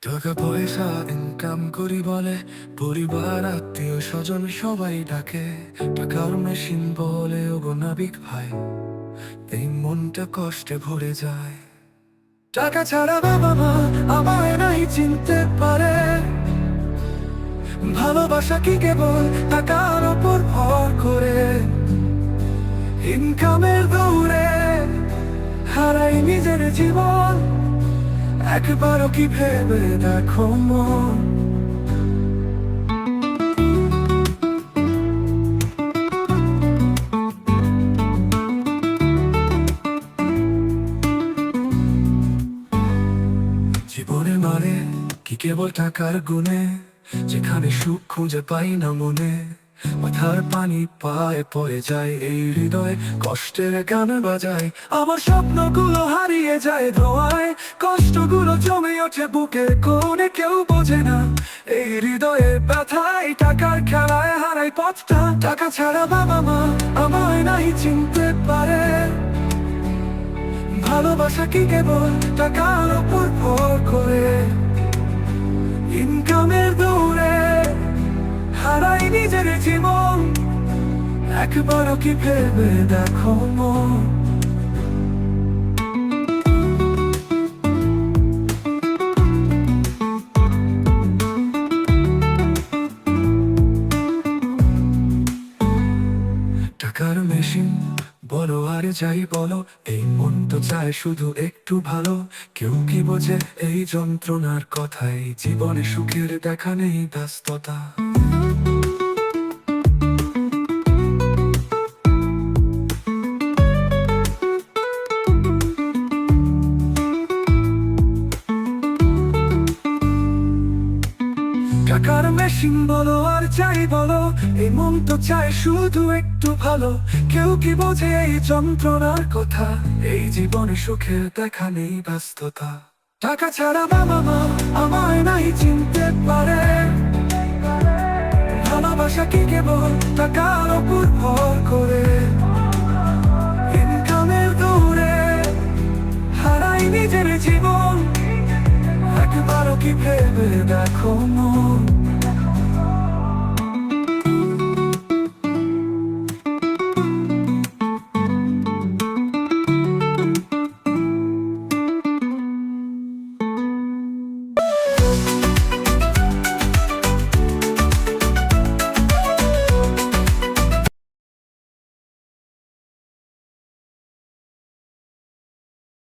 টাকা পয়সা ইনকাম করি বলে পরিবার আত্মীয় স্বজন সবাই ডাকে। টাকার মেশিন বলে ওগো নাবিক ভাই, এই মনটা কষ্টে ভরে যায়। টাকা ছাড়া বাবা মা আমায় নাই চিনতে পারে। ভালোবাসা কি কেবল টাকার ওপর ভর করে? ইনকামের দৌড়ে হারাই নিজের জীবন, একবারও কি ভেবে দেখো মন। জীবনের মানে কি কেবল টাকার গুণে? যেখানে সুখ খুঁজে পাই না মনে, মাথার পানি পায়ে পড়ে যায়, এই হৃদয় কষ্টের গান বাজায়। আমার স্বপ্নগুলো হারিয়ে যায় ধোঁয়ায়, কষ্টগুলো জমে ওঠে বুকের কোণে, কেউ বোঝে না এই হৃদয়ে ব্যথায়। টাকার খেলায় হারাই পথটা, টাকা ছাড়া বাবা মা আমায় নাই চিনতে পারে। ভালোবাসা কি কেবল টাকার ওপর ভর করে? ইনকামের দৌড়ে হারাই নিজের জীবন, একবারও কি ভেবে দেখো মন। টাকার মেশিন বলো আর যাই বলো, এই মন তো চায় শুধু একটু ভালো। কেউ কি বোঝে এই যন্ত্রণার কথাই? জীবনে সুখের দেখা নেই ব্যস্ততা। টাকার মেশিন বলো আর যাই বলো, এই মন তো চায় শুধু একটু ভালো। কেউ কি বোঝে এই যন্ত্রণার কথা? এই জীবনে সুখের দেখা নেই ব্যস্ততা। টাকা ছাড়া বাবা মা আমায় নাই চিনতে পারে। ভালোবাসা কি কেবল টাকার ওপর ভর করে? ইনকামের দৌড়ে হারাই নিজের জীবন, একবারও কি ভেবে দেখো মন।